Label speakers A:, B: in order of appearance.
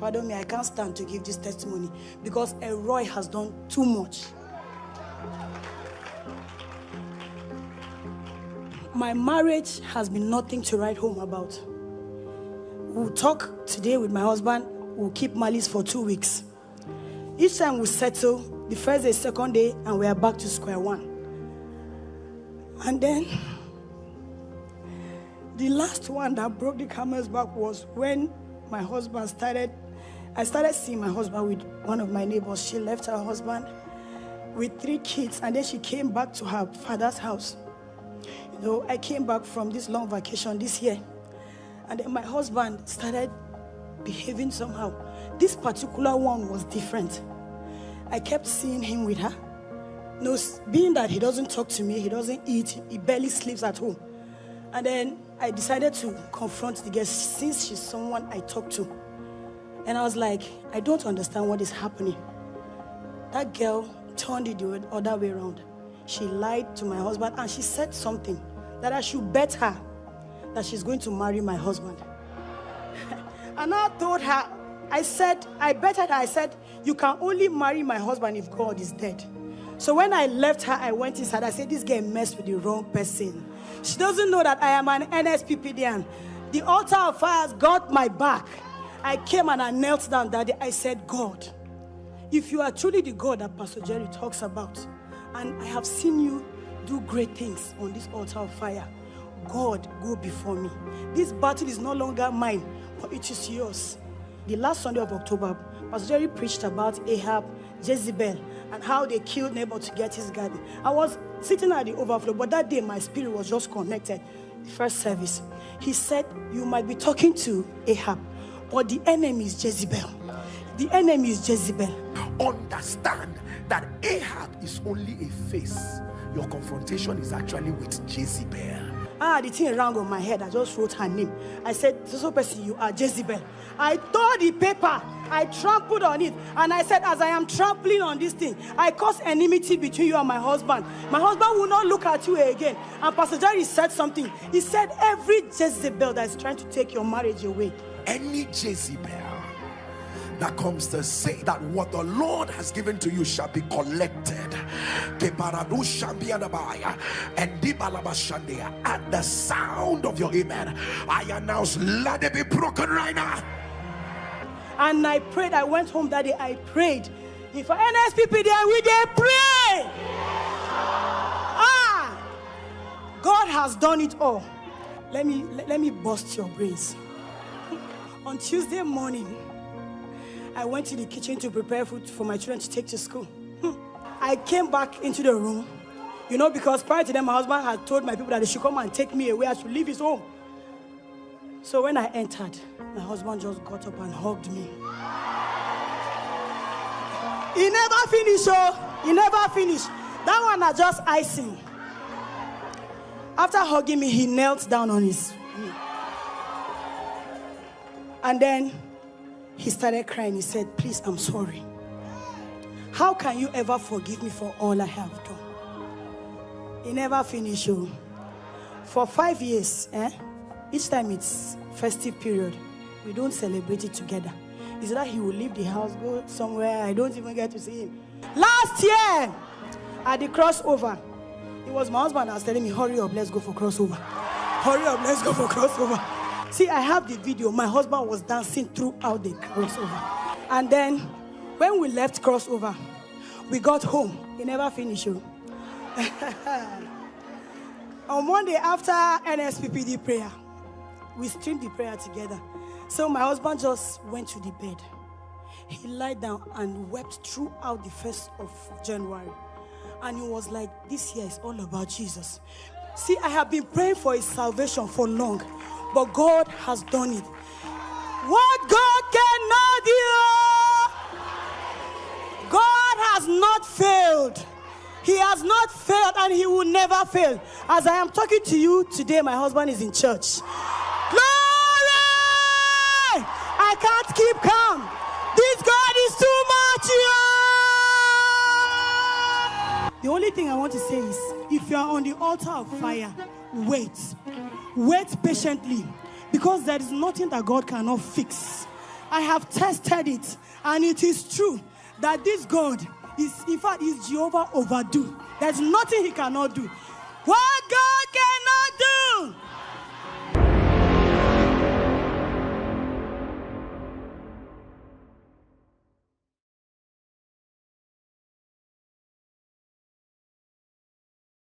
A: pardon me, I can't stand to give this testimony because Roy has done too much. My marriage has been nothing to write home about. We'll talk today with my husband. We'll keep malice for 2 weeks. Each time we settle, the first day, second day, and we are back to square one. And then, the last one that broke the camel's back was when my husband I started seeing my husband with one of my neighbors. She left her husband with 3 kids, and then she came back to her father's house. You know, I came back from this long vacation this year, and then my husband started behaving somehow. This particular one was different. I kept seeing him with her. No, being that he doesn't talk to me, he doesn't eat, he barely sleeps at home. And then I decided to confront the girl since she's someone I talk to. And I was like, I don't understand what is happening. That girl turned it the other way around. She lied to my husband and she said something that I should bet her that she's going to marry my husband. And I told her, I betted her, I said, you can only marry my husband if God is dead. So when I left her, I went inside. I said, this girl messed with the wrong person. She doesn't know that I am an NSPPDian. The altar of fire has got my back. I came and I knelt down that day. I said, God, if you are truly the God that Pastor Jerry talks about, and I have seen you do great things on this altar of fire, God, go before me. This battle is no longer mine, but it is yours. The last Sunday of October, Pastor Jerry preached about Ahab, Jezebel, and how they killed Nabal to get his garden. I was sitting at the overflow, but that day my spirit was just connected. The first service, he said, you might be talking to Ahab, but the enemy is Jezebel. The enemy is Jezebel.
B: Understand that Ahab is only a face. Your confrontation is actually with Jezebel.
A: The thing rang on my head. I just wrote her name. I said, so person, you are Jezebel. I tore the paper. I trampled on it. And I said, as I am trampling on this thing, I caused enmity between you and my husband. My husband will not look at you again. And Pastor Jerry said something. He said, every Jezebel that is trying to take your marriage away.
B: Any Jezebel that comes to say that what the Lord has given to you shall be collected. And at the sound of your amen, I announce, let it be broken right now.
A: And I prayed. I went home that day. I prayed. If NSPP there, we they pray. God has done it all. Let me bust your brains. On Tuesday morning, I went to the kitchen to prepare food for my children to take to school. I came back into the room, you know, because prior to that, my husband had told my people that they should come and take me away. I should leave his home. So when I entered, my husband just got up and hugged me. He never finished, oh. He never finished. That one are just icing. After hugging me, he knelt down on his knee. And then he started crying. He said, please, I'm sorry. How can you ever forgive me for all I have done? He never finished. Oh. For 5 years, each time it's festive period, we don't celebrate it together. It's that he will leave the house, go somewhere. I don't even get to see him. Last year, at the crossover, it was my husband that was telling me, hurry up, let's go for crossover. Hurry up, let's go for crossover. See, I have the video. My husband was dancing throughout the crossover. And then, when we left crossover, we got home. He never finished. On Monday, after NSPPD prayer, we streamed the prayer together. So my husband just went to the bed. He lied down and wept throughout the 1st of January. And he was like, this year is all about Jesus. See, I have been praying for his salvation for long. But God has done it. What God cannot do, God has not failed. He has not failed and he will never fail. As I am talking to you today, my husband is in church. Glory! I can't keep calm. This God is too much. Yeah! The only thing I want to say is, if you are on the altar of fire, wait. Wait patiently, because there is nothing that God cannot fix. I have tested it, and it is true that this God is, in fact, is Jehovah overdue. There's nothing he cannot do. What God cannot do,